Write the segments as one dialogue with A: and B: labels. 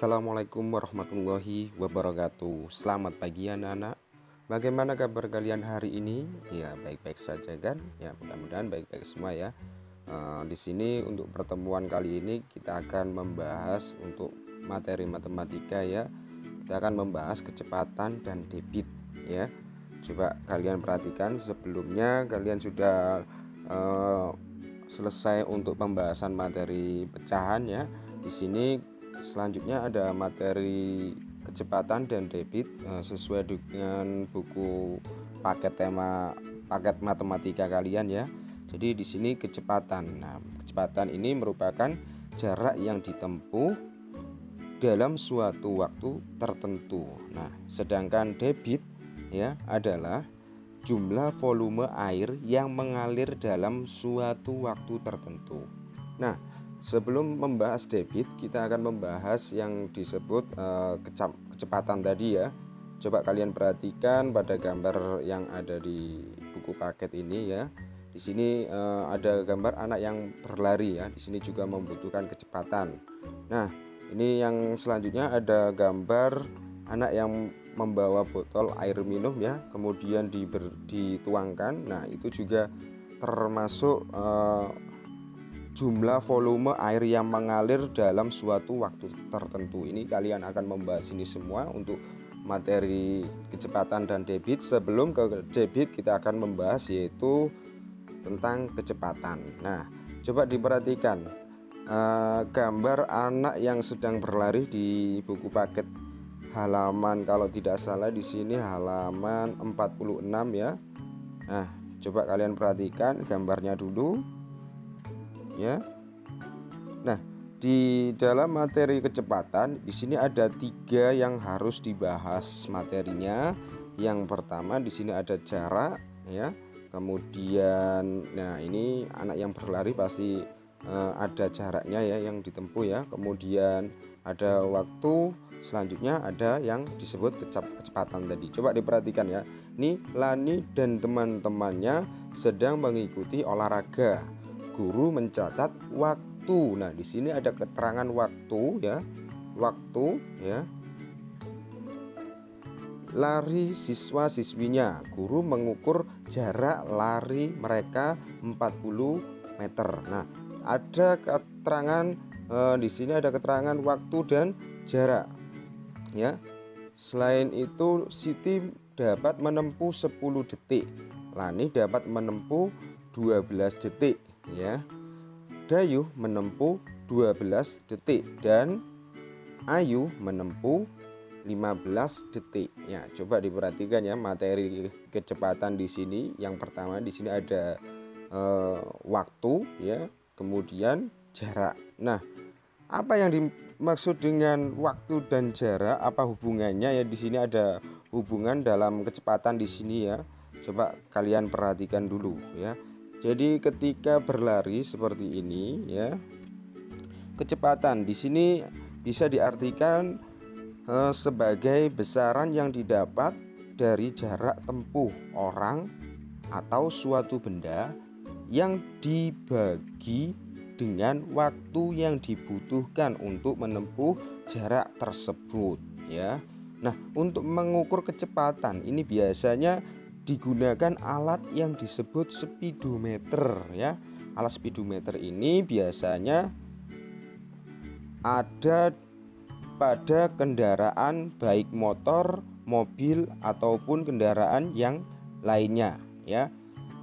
A: Assalamualaikum warahmatullahi wabarakatuh. Selamat pagi anak-anak. Bagaimana kabar kalian hari ini? Ya, baik-baik saja kan? Ya, mudah-mudahan baik-baik semua ya. Di sini untuk pertemuan kali ini kita akan membahas untuk materi matematika ya. Kita akan membahas kecepatan dan debit ya. Coba kalian perhatikan, sebelumnya kalian sudah selesai untuk pembahasan materi pecahan ya. Di sini selanjutnya ada materi kecepatan dan debit sesuai dengan buku paket matematika kalian ya. Jadi di sini kecepatan. Nah, kecepatan ini merupakan jarak yang ditempuh dalam suatu waktu tertentu. Nah, sedangkan debit ya adalah jumlah volume air yang mengalir dalam suatu waktu tertentu. Nah, sebelum membahas debit, kita akan membahas yang disebut kecepatan tadi ya. Coba kalian perhatikan pada gambar yang ada di buku paket ini ya. Di sini ada gambar anak yang berlari ya. Di sini juga membutuhkan kecepatan. Nah, ini yang selanjutnya ada gambar anak yang membawa botol air minum ya, kemudian dituangkan. Nah, itu juga termasuk jumlah volume air yang mengalir dalam suatu waktu tertentu. Ini kalian akan membahas ini semua untuk materi kecepatan dan debit. Sebelum ke debit, kita akan membahas yaitu tentang kecepatan. Nah, coba diperhatikan gambar anak yang sedang berlari di buku paket halaman, kalau tidak salah di sini halaman 46 ya. Nah, coba kalian perhatikan gambarnya dulu ya. Nah, di dalam materi kecepatan di sini ada 3 yang harus dibahas materinya. Yang pertama di sini ada jarak ya. Kemudian nah ini anak yang berlari pasti ada jaraknya ya yang ditempuh ya. Kemudian ada waktu, selanjutnya ada yang disebut kecepatan tadi. Coba diperhatikan ya. Ini Lani dan teman-temannya sedang mengikuti olahraga. Guru mencatat waktu. Nah, di sini ada keterangan waktu ya. Waktu ya. Lari siswa-siswinya. Guru mengukur jarak lari mereka 40 meter. Nah, ada keterangan di sini ada keterangan waktu dan jarak. Ya. Selain itu, Siti dapat menempuh 10 detik. Lani dapat menempuh 12 detik ya. Dayuh menempuh 12 detik dan Ayu menempuh 15 detik. Ya, coba diperhatikan ya materi kecepatan di sini. Yang pertama di sini ada waktu ya, kemudian jarak. Nah, apa yang dimaksud dengan waktu dan jarak? Apa hubungannya ya? Di sini ada hubungan dalam kecepatan di sini ya. Coba kalian perhatikan dulu ya. Jadi ketika berlari seperti ini ya, kecepatan di sini bisa diartikan sebagai besaran yang didapat dari jarak tempuh orang atau suatu benda yang dibagi dengan waktu yang dibutuhkan untuk menempuh jarak tersebut ya. Nah, untuk mengukur kecepatan ini biasanya digunakan alat yang disebut speedometer ya. Alat speedometer ini biasanya ada pada kendaraan baik motor, mobil ataupun kendaraan yang lainnya ya.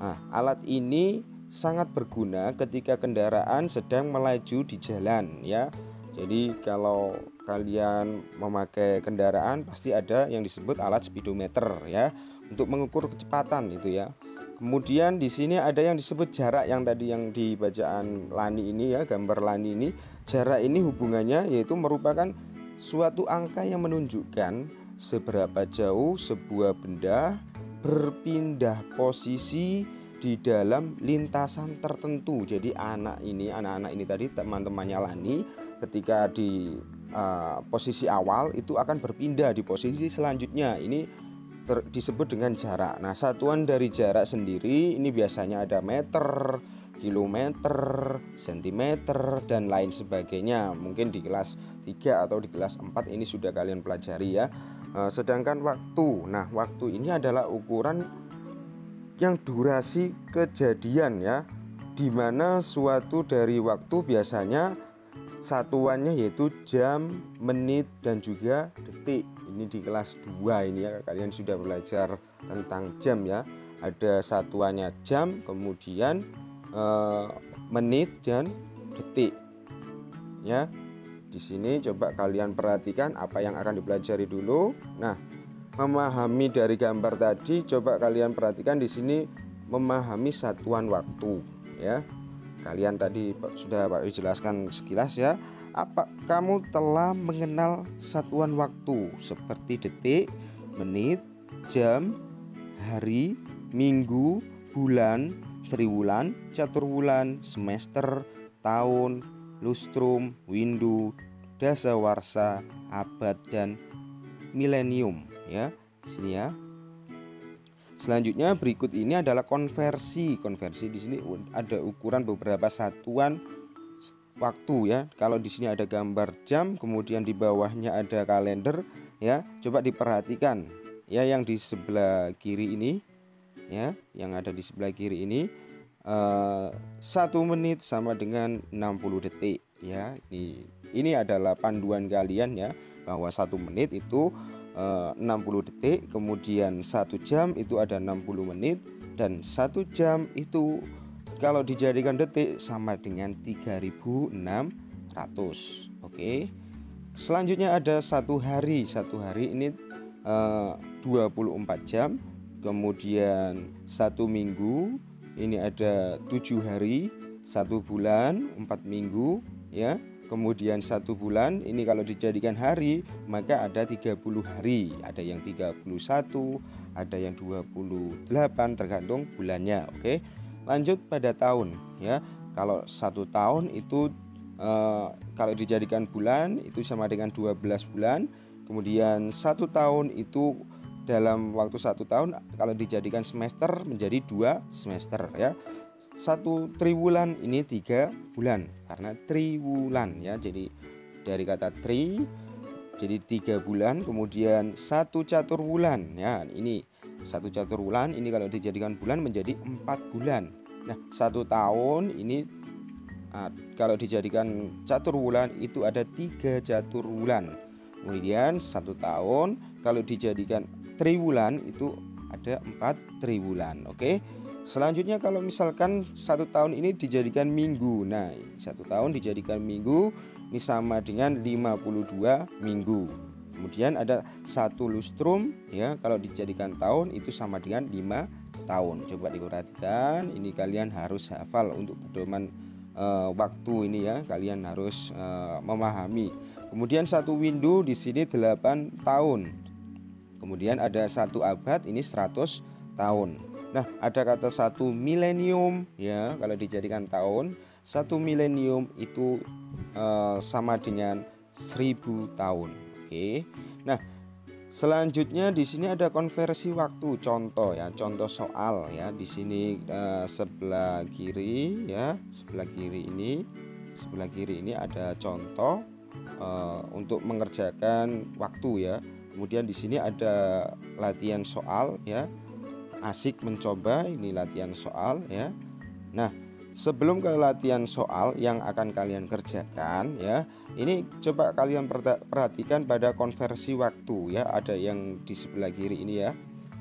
A: Nah, alat ini sangat berguna ketika kendaraan sedang melaju di jalan ya. Jadi kalau kalian memakai kendaraan pasti ada yang disebut alat speedometer ya untuk mengukur kecepatan itu ya. Kemudian di sini ada yang disebut jarak yang tadi yang di bacaan Lani ini ya, gambar Lani ini. Jarak ini hubungannya yaitu merupakan suatu angka yang menunjukkan seberapa jauh sebuah benda berpindah posisi di dalam lintasan tertentu. Jadi anak-anak ini tadi teman-temannya Lani ketika di posisi awal itu akan berpindah di posisi selanjutnya. Ini disebut dengan jarak. Nah, satuan dari jarak sendiri ini biasanya ada meter, kilometer, sentimeter, dan lain sebagainya. Mungkin di kelas 3 atau di kelas 4 ini sudah kalian pelajari ya. Sedangkan waktu, nah waktu ini adalah ukuran yang durasi kejadian ya, dimana suatu dari waktu biasanya satuannya yaitu jam, menit, dan juga detik. Ini di kelas 2 ini ya, kalian sudah belajar tentang jam ya. Ada satuannya jam, kemudian menit dan detik ya. Di sini coba kalian perhatikan apa yang akan dipelajari dulu. Nah, memahami dari gambar tadi, coba kalian perhatikan di sini memahami satuan waktu ya. Kalian tadi sudah Pak jelaskan sekilas ya. Apa kamu telah mengenal satuan waktu seperti detik, menit, jam, hari, minggu, bulan, triwulan, caturwulan, semester, tahun, lustrum, windu, dasawarsa, abad, dan milenium ya. Di sini ya. Selanjutnya berikut ini adalah konversi. Konversi di sini ada ukuran beberapa satuan waktu ya. Kalau di sini ada gambar jam, kemudian di bawahnya ada kalender ya. Coba diperhatikan ya, yang di sebelah kiri ini ya, yang ada di sebelah kiri ini 1 menit sama dengan 60 detik ya. Ini adalah panduan kalian ya, bahwa 1 menit itu 60 detik, kemudian 1 jam itu ada 60 menit, dan 1 jam itu kalau dijadikan detik sama dengan 3600. Oke. Selanjutnya ada 1 hari. 1 hari ini 24 jam. Kemudian 1 minggu ini ada 7 hari, 1 bulan 4 minggu ya. Kemudian 1 bulan ini kalau dijadikan hari maka ada 30 hari. Ada yang 31, ada yang 28 tergantung bulannya. Oke. Lanjut pada tahun ya. Kalau 1 tahun itu kalau dijadikan bulan itu sama dengan 12 bulan. Kemudian 1 tahun itu dalam waktu 1 tahun kalau dijadikan semester menjadi 2 semester ya. 1 triwulan ini 3 bulan karena triwulan ya. Jadi dari kata tri jadi 3 bulan. Kemudian 1 caturwulan ya, ini 1 caturwulan ini kalau dijadikan bulan menjadi 4 bulan. Nah 1 tahun ini kalau dijadikan caturwulan itu ada 3 caturwulan. Kemudian 1 tahun kalau dijadikan triwulan itu ada 4 triwulan. Oke. Selanjutnya kalau misalkan 1 tahun ini dijadikan minggu. Nah 1 tahun dijadikan minggu ini sama dengan 52 minggu. Kemudian ada 1 lustrum ya, kalau dijadikan tahun itu sama dengan 5 tahun. Coba diperhatikan, ini kalian harus hafal untuk pedoman waktu ini ya. Kalian harus memahami. Kemudian 1 windu di sini 8 tahun. Kemudian ada 1 abad ini 100 tahun. Nah, ada kata 1 milenium ya, kalau dijadikan tahun, 1 milenium itu sama dengan 1000 tahun. Oke. Nah, selanjutnya di sini ada konversi waktu, contoh ya, contoh soal ya. Di sini sebelah kiri ya, sebelah kiri ini ada contoh untuk mengerjakan waktu ya. Kemudian di sini ada latihan soal ya. Asik mencoba, ini latihan soal ya. Nah, sebelum ke latihan soal yang akan kalian kerjakan ya, ini coba kalian perhatikan pada konversi waktu ya. Ada yang di sebelah kiri ini ya.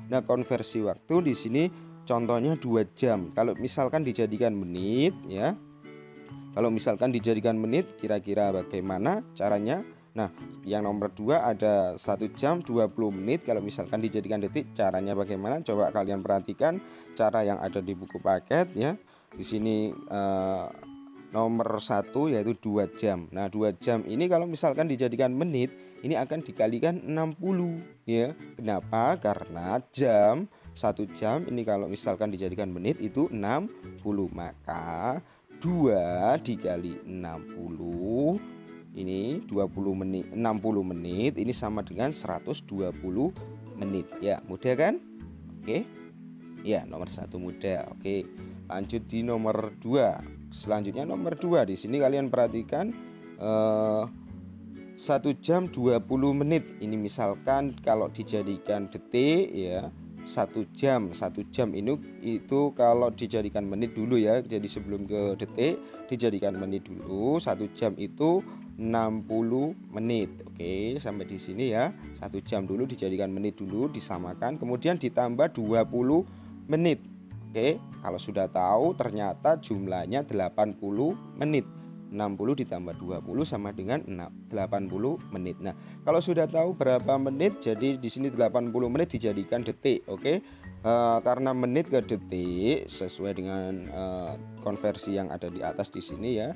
A: Nah, konversi waktu di sini contohnya 2 jam. Kalau misalkan dijadikan menit ya. Kalau misalkan dijadikan menit, kira-kira bagaimana caranya? Nah, yang nomor 2 ada 1 jam 20 menit. Kalau misalkan dijadikan detik, caranya bagaimana? Coba kalian perhatikan cara yang ada di buku paket ya. Di sini nomor 1 yaitu 2 jam. Nah, 2 jam ini kalau misalkan dijadikan menit, ini akan dikalikan 60 ya. Kenapa? Karena 1 jam ini kalau misalkan dijadikan menit itu 60. Maka 2 dikali 60 ini 20 menit, 60 menit ini sama dengan 120 menit ya. Mudah kan? Oke. Ya, nomor 1 mudah. Oke. Lanjut di nomor 2. Selanjutnya nomor 2, di sini kalian perhatikan 1 jam 20 menit. Ini misalkan kalau dijadikan detik ya, 1 jam ini itu kalau dijadikan menit dulu ya. Jadi sebelum ke detik dijadikan menit dulu. 1 jam itu 60 menit. Oke, sampai di sini ya. 1 jam dulu dijadikan menit dulu, disamakan, kemudian ditambah 20 menit. Oke, kalau sudah tahu ternyata jumlahnya 80 menit. 60 ditambah 20 sama dengan 80 menit. Nah, kalau sudah tahu berapa menit, jadi di sini 80 menit dijadikan detik. Oke. Karena menit ke detik sesuai dengan konversi yang ada di atas di sini ya.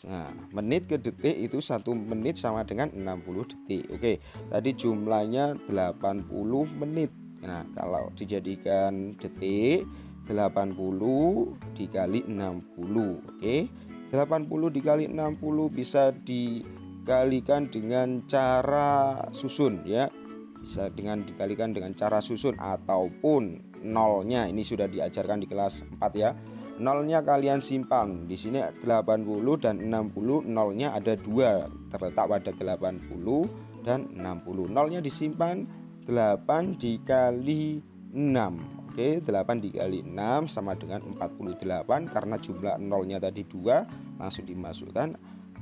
A: Nah, menit ke detik itu 1 menit sama dengan 60 detik. Oke, tadi jumlahnya 80 menit. Nah, kalau dijadikan detik, 80 dikali 60. Oke, 80 dikali 60 bisa dikalikan dengan cara susun ya. Bisa dikalikan dengan cara susun ataupun nolnya. Ini sudah diajarkan di kelas 4 ya. Nolnya kalian simpan. Di sini 80 dan 60, nolnya ada 2 terletak pada 80 dan 60. Nolnya disimpan, 8 dikali 6. Oke, 8 dikali 6 sama dengan 48. Karena jumlah nolnya tadi 2, langsung dimasukkan,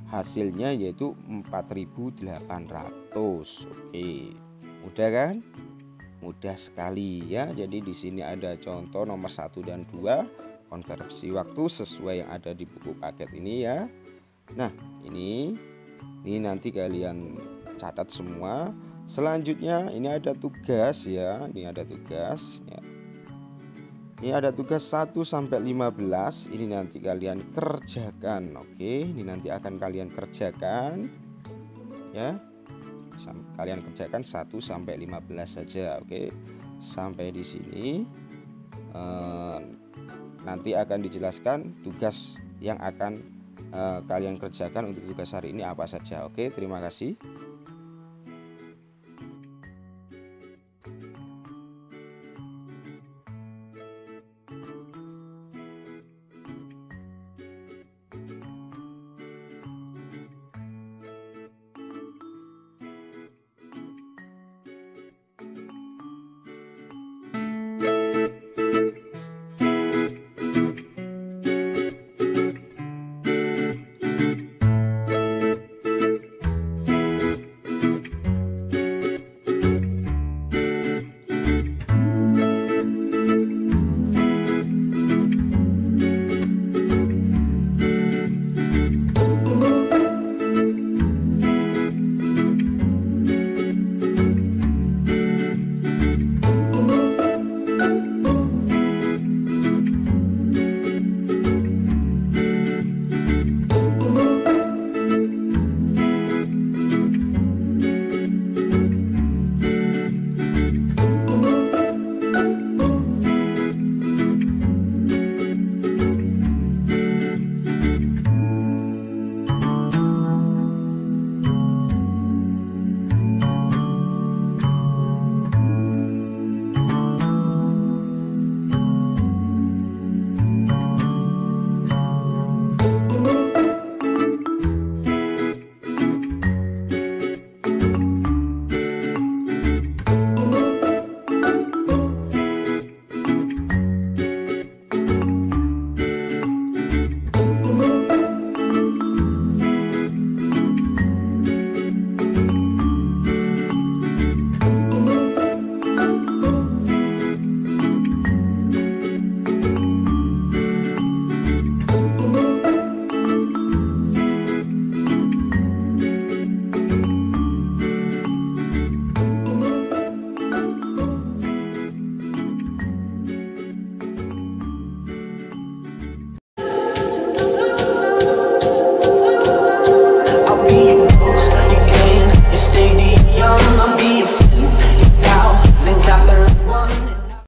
A: hasilnya yaitu 4800. Oke, mudah kan? Mudah sekali ya. Jadi di sini ada contoh nomor 1 dan 2, konversi waktu sesuai yang ada di buku paket ini ya. Nah, ini nanti kalian catat semua. Selanjutnya ini ada tugas ya. Ini ada tugas ya. Ini ada tugas 1 sampai 15. Ini nanti kalian kerjakan. Oke, ini nanti akan kalian kerjakan ya. Kalian kerjakan 1 sampai 15 saja. Oke. Sampai di sini nanti akan dijelaskan tugas yang akan kalian kerjakan untuk tugas hari ini apa saja. Oke, terima kasih.